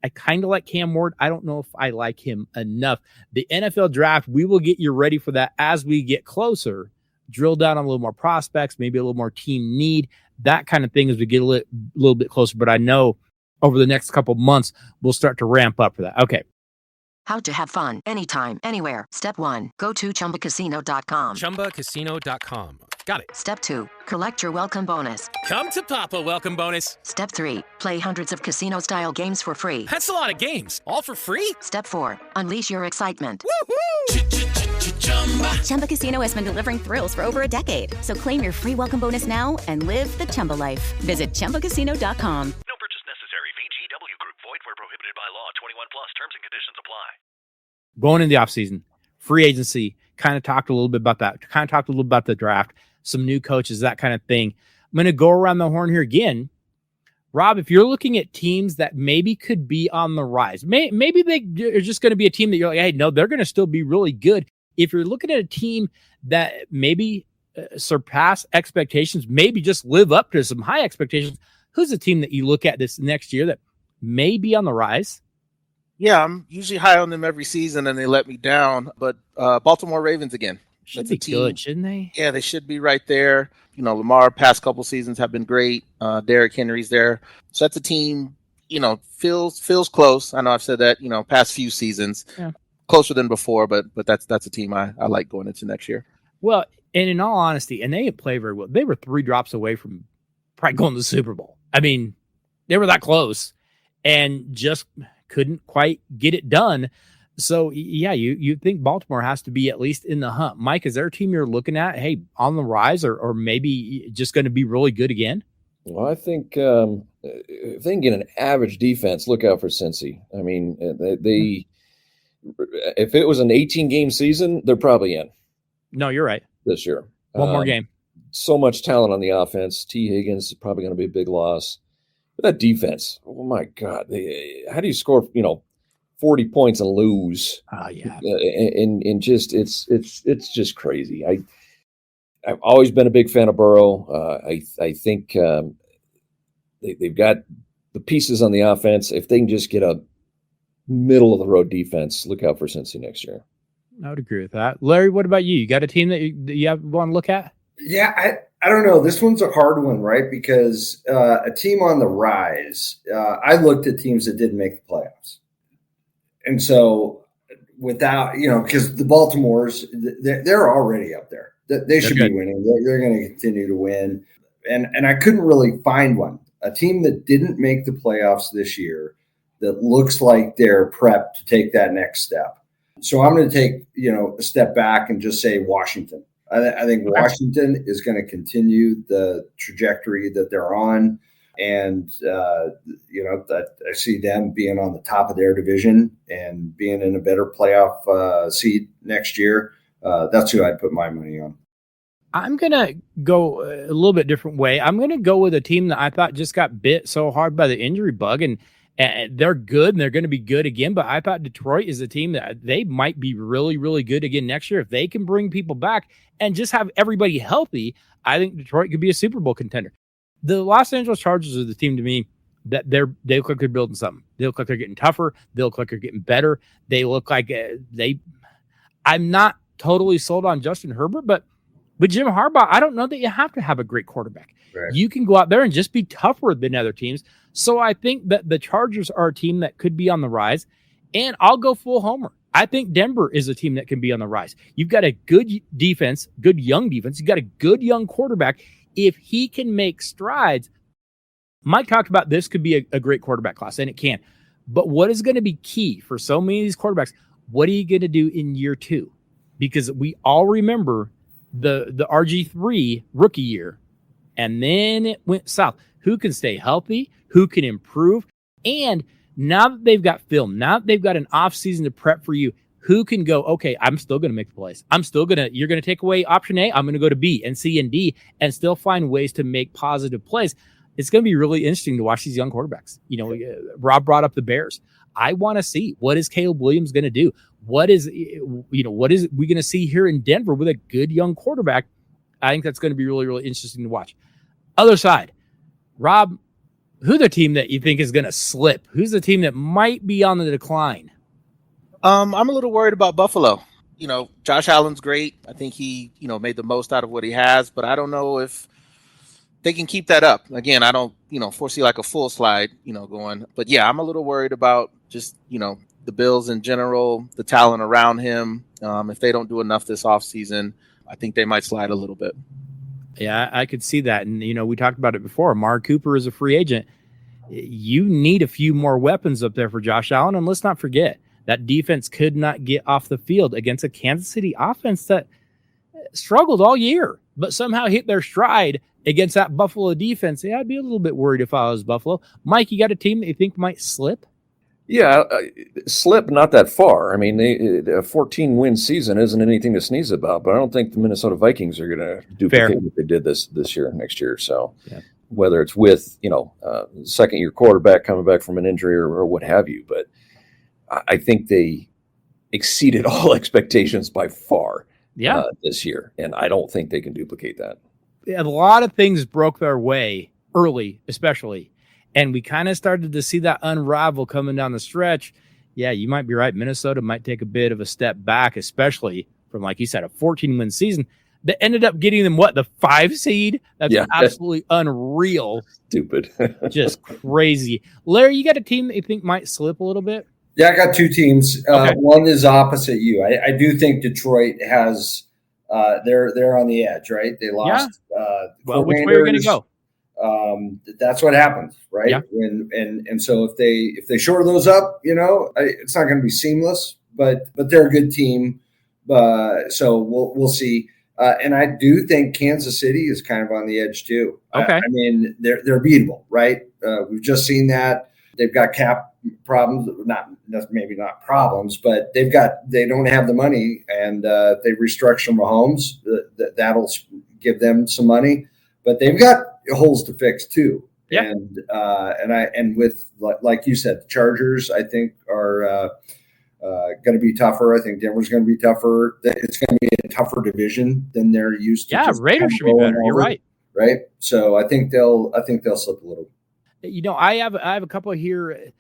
I kind of like Cam Ward. I don't know if I like him enough. The NFL draft, we will get you ready for that as we get closer. Drill down on a little more prospects, maybe a little more team need, that kind of thing as we get a little bit closer. But I know over the next couple months, we'll start to ramp up for that. Okay. How to have fun anytime, anywhere. Step 1, go to ChumbaCasino.com. ChumbaCasino.com. Got it. Step 2, collect your welcome bonus. Come to Papa welcome bonus. Step 3, play hundreds of casino-style games for free. That's a lot of games, all for free? Step 4, unleash your excitement. Woohoo! Chumba Casino has been delivering thrills for over a decade. So claim your free welcome bonus now and live the Chumba life. Visit ChumbaCasino.com. No purchase necessary. VGW Group. Void where prohibited by law. 21 plus. Terms and conditions apply. Going in the offseason, free agency, kind of talked a little bit about that. Kind of talked a little about the draft, some new coaches, that kind of thing. I'm going to go around the horn here again. Rob, if you're looking at teams that maybe could be on the rise, maybe they are just going to be a team that you're like, hey, no, they're going to still be really good. If you're looking at a team that maybe surpass expectations, maybe just live up to some high expectations, who's a team that you look at this next year that may be on the rise? Yeah, I'm usually high on them every season, and they let me down. But Baltimore Ravens again. Should be good, shouldn't they? Yeah, they should be right there. Lamar past couple seasons have been great. Derrick Henry's there. So that's a team, feels close. I know I've said that, past few seasons. Yeah. Closer than before, but that's a team I like going into next year. Well, and in all honesty, and they didn't play very well. They were 3 drops away from probably going to the Super Bowl. I mean, they were that close and just couldn't quite get it done. So, yeah, you think Baltimore has to be at least in the hunt. Mike, is there a team you're looking at, hey, on the rise or maybe just going to be really good again? Well, I think if they can get an average defense, look out for Cincy. I mean, they if it was an 18-game season, they're probably in. No, you're right. This year. One more game. So much talent on the offense. T. Higgins is probably going to be a big loss. But that defense, oh, my God. How do you score, 40 points and lose? Oh, yeah. And just it's just crazy. I've always been a big fan of Burrow. I think they've got the pieces on the offense. If they can just get a middle of the road defense, look out for Cincy next year. I would agree with that. Larry, what about you? You got a team that you want to look at? Yeah, I don't know. This one's a hard one, right? Because a team on the rise, I looked at teams that didn't make the playoffs. And so without, because the Baltimores, they're already up there. They should be winning. They're going to continue to win. And I couldn't really find one. A team that didn't make the playoffs this year that looks like they're prepped to take that next step. So I'm going to take, a step back and just say Washington. I think Washington is going to continue the trajectory that they're on. And, that I see them being on the top of their division and being in a better playoff seed next year. That's who I'd put my money on. I'm going to go a little bit different way. I'm going to go with a team that I thought just got bit so hard by the injury bug. And And they're good, and they're going to be good again. But I thought Detroit is a team that they might be really, really good again next year. If they can bring people back and just have everybody healthy, I think Detroit could be a Super Bowl contender. The Los Angeles Chargers are the team to me that they look like they're building something. They look like they're getting tougher. They look like they're getting better. They look like I'm not totally sold on Justin Herbert, but with Jim Harbaugh, I don't know that you have to have a great quarterback. Right. You can go out there and just be tougher than other teams. So I think that the Chargers are a team that could be on the rise, and I'll go full homer. I think Denver is a team that can be on the rise. You've got a good defense, good young defense. You've got a good young quarterback. If he can make strides, Mike talked about this could be a great quarterback class, and it can. But what is going to be key for so many of these quarterbacks, what are you going to do in year 2? Because we all remember the RG3 rookie year, and then it went south. Who can stay healthy? Who can improve? And now that they've got film, now that they've got an offseason to prep for you, who can go, okay, I'm still going to make the plays. You're going to take away option A. I'm going to go to B and C and D and still find ways to make positive plays. It's going to be really interesting to watch these young quarterbacks. Rob brought up the Bears. I want to see, what is Caleb Williams going to do? What is we going to see here in Denver with a good young quarterback? I think that's going to be really, really interesting to watch. Other side, Rob, who's the team that you think is going to slip? Who's the team that might be on the decline? I'm a little worried about Buffalo. Josh Allen's great. I think he, made the most out of what he has, but I don't know if they can keep that up. Again, I don't, foresee like a full slide, going. But yeah, I'm a little worried about just, the Bills in general, the talent around him. If they don't do enough this offseason, I think they might slide a little bit. Yeah, I could see that. And, we talked about it before. Amari Cooper is a free agent. You need a few more weapons up there for Josh Allen. And let's not forget, that defense could not get off the field against a Kansas City offense that struggled all year, but somehow hit their stride against that Buffalo defense. Yeah, I'd be a little bit worried if I was Buffalo. Mike, you got a team that you think might slip? Yeah, slip not that far. I mean, a 14-win season isn't anything to sneeze about, but I don't think the Minnesota Vikings are going to duplicate what they did this year, next year. So whether it's with, second-year quarterback coming back from an injury or what have you, but I think they exceeded all expectations by far this year, and I don't think they can duplicate that. A lot of things broke their way early, especially. And we kind of started to see that unravel coming down the stretch. Yeah, you might be right. Minnesota might take a bit of a step back, especially from, like you said, a 14-win season that ended up getting them, the 5 seed? That's absolutely unreal. Stupid. Just crazy. Larry, you got a team that you think might slip a little bit? Yeah, I got 2 teams. Okay. One is opposite you. I do think Detroit has they're on the edge, right? They lost. Well, which way are you going to go? That's what happens, right? Yeah. And so if they shore those up, it's not going to be seamless, but they're a good team. So we'll see. And I do think Kansas City is kind of on the edge too. Okay. I mean, they're beatable, right? We've just seen that. They've got cap problems, maybe not problems, but they don't have the money, and they restructure Mahomes. That'll give them some money, but they've got holes to fix too. Yeah. And with, like you said, the Chargers, I think are going to be tougher. I think Denver's going to be tougher. It's going to be a tougher division than they're used to. Yeah, Raiders should be better. You're right. Right. So I think they'll slip a little. I have a couple here.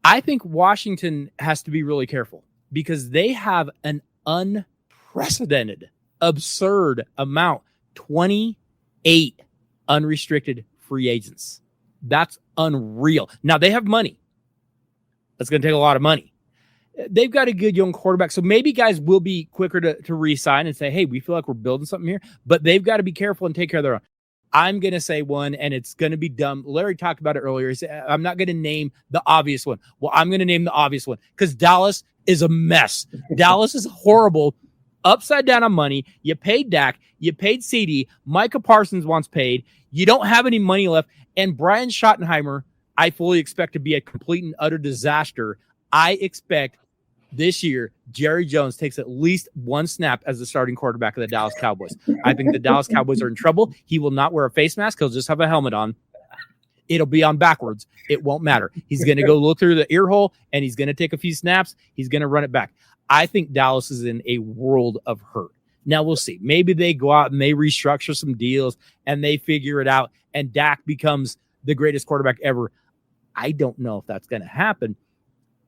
I think Washington has to be really careful because they have an unprecedented, absurd amount, 28 unrestricted free agents. That's unreal. Now they have money. That's going to take a lot of money. They've got a good young quarterback. So maybe guys will be quicker to re-sign and say, hey, we feel like we're building something here, but they've got to be careful and take care of their own. I'm going to say one, and it's going to be dumb. Larry talked about it earlier. He said, I'm not going to name the obvious one. Well, I'm going to name the obvious one because Dallas is a mess. Dallas is horrible, upside down on money. You paid Dak. You paid CD. Micah Parsons wants paid. You don't have any money left. And Brian Schottenheimer, I fully expect to be a complete and utter disaster. I expect this year, Jerry Jones takes at least one snap as the starting quarterback of the Dallas Cowboys. I think the Dallas Cowboys are in trouble. He will not wear a face mask. He'll just have a helmet on. It'll be on backwards. It won't matter. He's going to go look through the ear hole, and he's going to take a few snaps. He's going to run it back. I think Dallas is in a world of hurt. Now we'll see. Maybe they go out and they restructure some deals and they figure it out, and Dak becomes the greatest quarterback ever. I don't know if that's going to happen.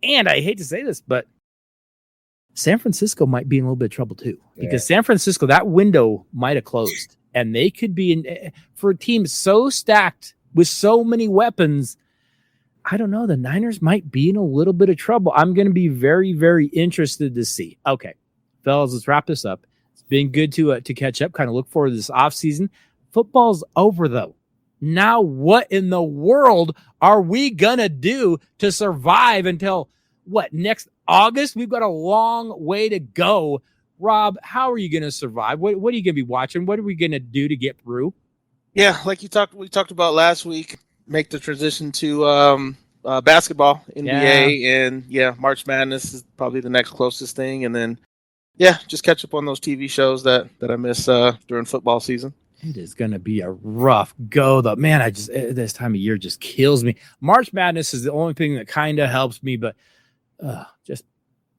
And I hate to say this, but San Francisco might be in a little bit of trouble too, because San Francisco, that window might have closed, and they could be in for a team so stacked with so many weapons. I don't know. The Niners might be in a little bit of trouble. I'm going to be very, very interested to see. Okay, fellas, let's wrap this up. It's been good to catch up, kind of look forward to this offseason. Football's over, though. Now what in the world are we going to do to survive until, next August? We've got a long way to go. Rob, how are you going to survive? What are you going to be watching? What are we going to do to get through? Yeah, like we talked about last week, make the transition to basketball, NBA, and March Madness is probably the next closest thing. And then, just catch up on those TV shows that I miss during football season. It is going to be a rough go, though. Man, this time of year just kills me. March Madness is the only thing that kind of helps me, but just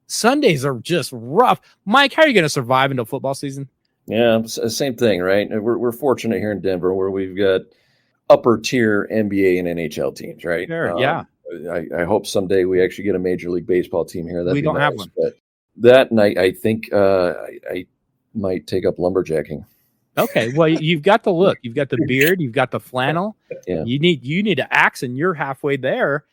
Sundays are just rough. Mike, how are you going to survive until football season? Yeah, same thing, right? We're fortunate here in Denver where we've got upper tier NBA and NHL teams, right? Sure, I hope someday we actually get a Major League Baseball team here. We don't have one. But that night, I think I might take up lumberjacking. Okay, well, you've got the look, you've got the beard, you've got the flannel. Yeah. You need an axe, and you're halfway there.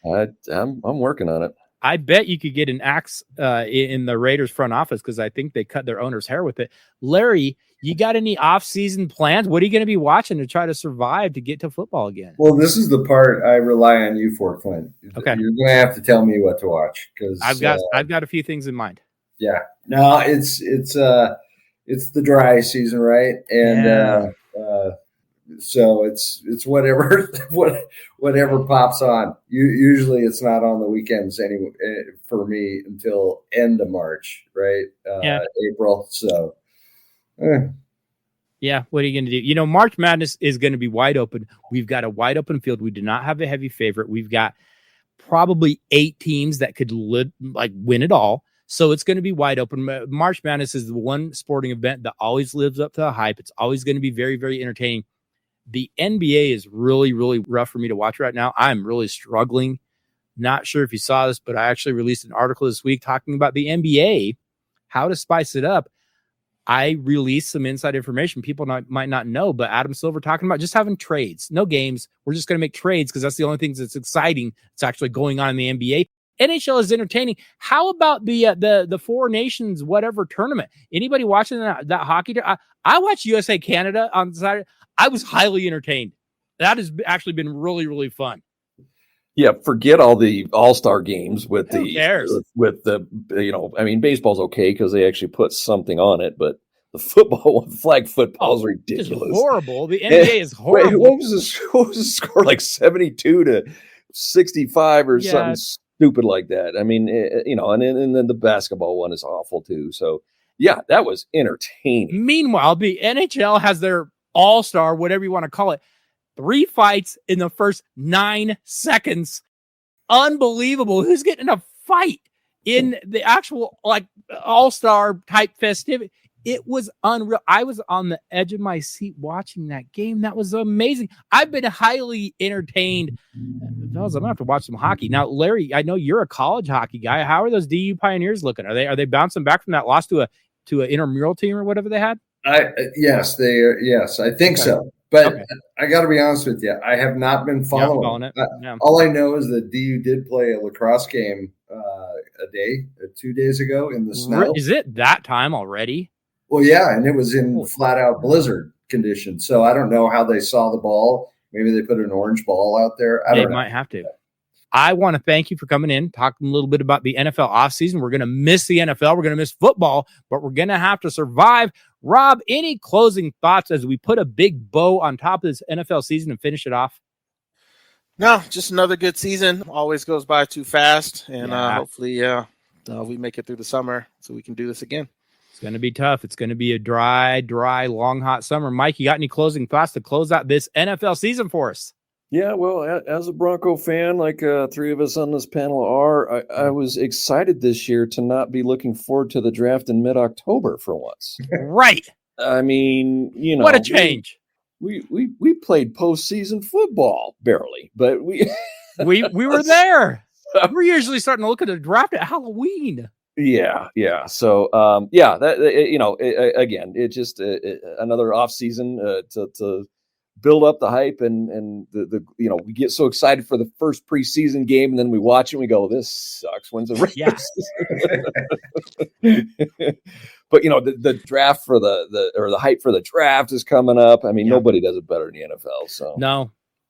I'm working on it. I bet you could get an axe in the Raiders front office, because I think they cut their owner's hair with it. Larry, you got any off-season plans? What are you going to be watching to try to survive to get to football again? Well, this is the part I rely on you for, Clint. Okay, you're going to have to tell me what to watch, because I've got a few things in mind. Yeah, no, it's the dry season, right? And so it's whatever whatever pops on. Usually it's not on the weekends anyway for me until end of March, right? April. So. Yeah, what are you going to do? March Madness is going to be wide open. We've got a wide open field. We do not have a heavy favorite. We've got probably 8 teams that could win it all. So it's going to be wide open. March Madness is the one sporting event that always lives up to the hype. It's always going to be very, very entertaining. The NBA is really, really rough for me to watch right now. I'm really struggling. Not sure if you saw this, but I actually released an article this week talking about the NBA, how to spice it up. I released some inside information people might not know, but Adam Silver talking about just having trades, no games. We're just going to make trades because that's the only thing that's exciting. It's actually going on in the NBA. NHL is entertaining. How about the Four Nations whatever tournament? Anybody watching that hockey? I watched USA Canada on Saturday. I was highly entertained. That has actually been really, really fun. Yeah, forget all the all-star games with Who cares? with the baseball's okay because they actually put something on it, but the flag football is ridiculous. It's horrible. The NBA is horrible. Wait, what was the score? Like 72-65 or something stupid like that. I mean, and then the basketball one is awful too. So yeah, that was entertaining. Meanwhile, the NHL has their all-star, whatever you want to call it, 3 fights in the first 9 seconds. Unbelievable. Who's getting in a fight in the actual all-star type festivity? It was unreal. I was on the edge of my seat watching that game. That was amazing. I've been highly entertained. Fellas, I'm gonna have to watch some hockey. Now, Larry, I know you're a college hockey guy. How are those DU Pioneers looking? Are they bouncing back from that loss to an intramural team or whatever they had? Yes, they are. Yes, I think so. But I got to be honest with you, I have not been following it. All I know is that DU did play a lacrosse game 2 days ago in the snow. Is it that time already? Well, yeah, and it was in flat-out blizzard conditions. So I don't know how they saw the ball. Maybe they put an orange ball out there. I don't know. They might have to. I want to thank you for coming in, talking a little bit about the NFL offseason. We're going to miss the NFL. We're going to miss football, but we're going to have to survive. Rob, any closing thoughts as we put a big bow on top of this NFL season and finish it off? No, just another good season. Always goes by too fast, and hopefully we make it through the summer so we can do this again. It's going to be tough. It's going to be a dry, long, hot summer. Mike, you got any closing thoughts to close out this NFL season for us? Yeah, well, as a Bronco fan, like three of us on this panel are, I was excited this year to not be looking forward to the draft in mid-October for once. Right. I mean, what a change. We played postseason football barely, but we were there. We're usually starting to look at the draft at Halloween. Yeah. So, that again, it's just another off season to build up the hype and the we get so excited for the first preseason game and then we watch it and we go, this sucks. When's the regular season? But the draft for the hype for the draft is coming up. I mean, nobody does it better than the NFL. So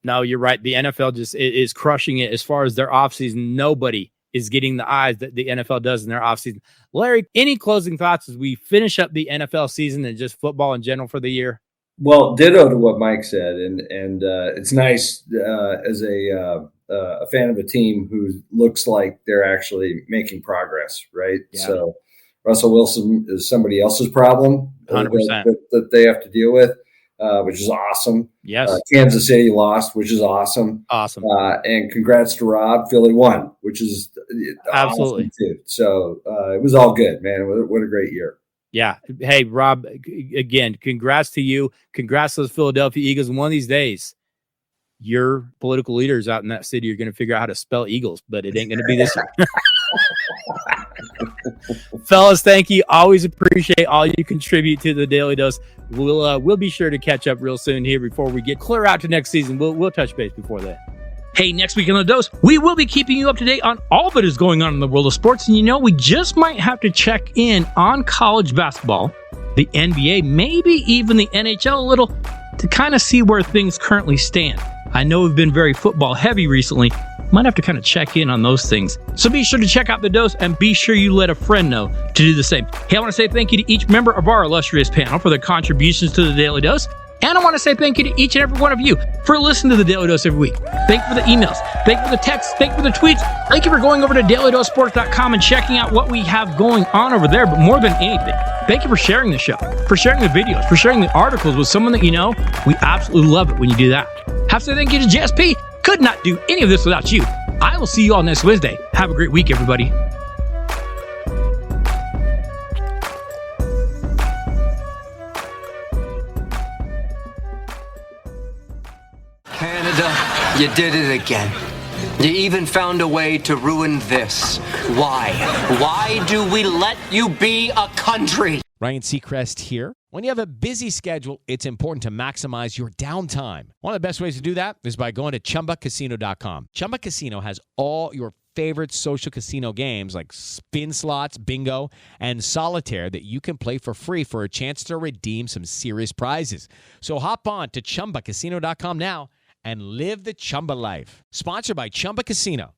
no, you're right. The NFL just is crushing it as far as their offseason. Nobody is getting the eyes that the NFL does in their offseason. Larry, any closing thoughts as we finish up the NFL season and just football in general for the year? Well, ditto to what Mike said, and it's nice as a fan of a team who looks like they're actually making progress, right? Yeah. So Russell Wilson is somebody else's problem 100%. That they have to deal with, which is awesome. Yes. Kansas City lost, which is awesome. Awesome. And congrats to Rob. Philly won, which is absolutely awesome too. So it was all good, man. What a great year. Yeah. Hey, Rob, again, congrats to you. Congrats to those Philadelphia Eagles. And one of these days, your political leaders out in that city are going to figure out how to spell Eagles, but it ain't going to be this year. Fellas, thank you. Always appreciate all you contribute to the Daily Dose. We'll be sure to catch up real soon here before we get clear out to next season. We'll touch base before that. Hey, next week on The Dose, we will be keeping you up to date on all that is going on in the world of sports. And we just might have to check in on college basketball, the NBA, maybe even the NHL a little to kind of see where things currently stand. I know we've been very football heavy recently. Might have to kind of check in on those things. So be sure to check out The Dose and be sure you let a friend know to do the same. Hey, I want to say thank you to each member of our illustrious panel for their contributions to the Daily Dose. And I want to say thank you to each and every one of you for listening to the Daily Dose every week. Thank you for the emails. Thank you for the texts. Thank you for the tweets. Thank you for going over to DailyDoseSports.com and checking out what we have going on over there. But more than anything, thank you for sharing the show, for sharing the videos, for sharing the articles with someone that you know. We absolutely love it when you do that. Have to say thank you to JSP. Could not do any of this without you. I will see you all next Wednesday. Have a great week, everybody. Canada, you did it again. You even found a way to ruin this. Why? Why do we let you be a country? Ryan Seacrest here. When you have a busy schedule, it's important to maximize your downtime. One of the best ways to do that is by going to ChumbaCasino.com. Chumba Casino has all your favorite social casino games like spin slots, bingo, and solitaire that you can play for free for a chance to redeem some serious prizes. So hop on to ChumbaCasino.com now and live the Chumba life. Sponsored by Chumba Casino.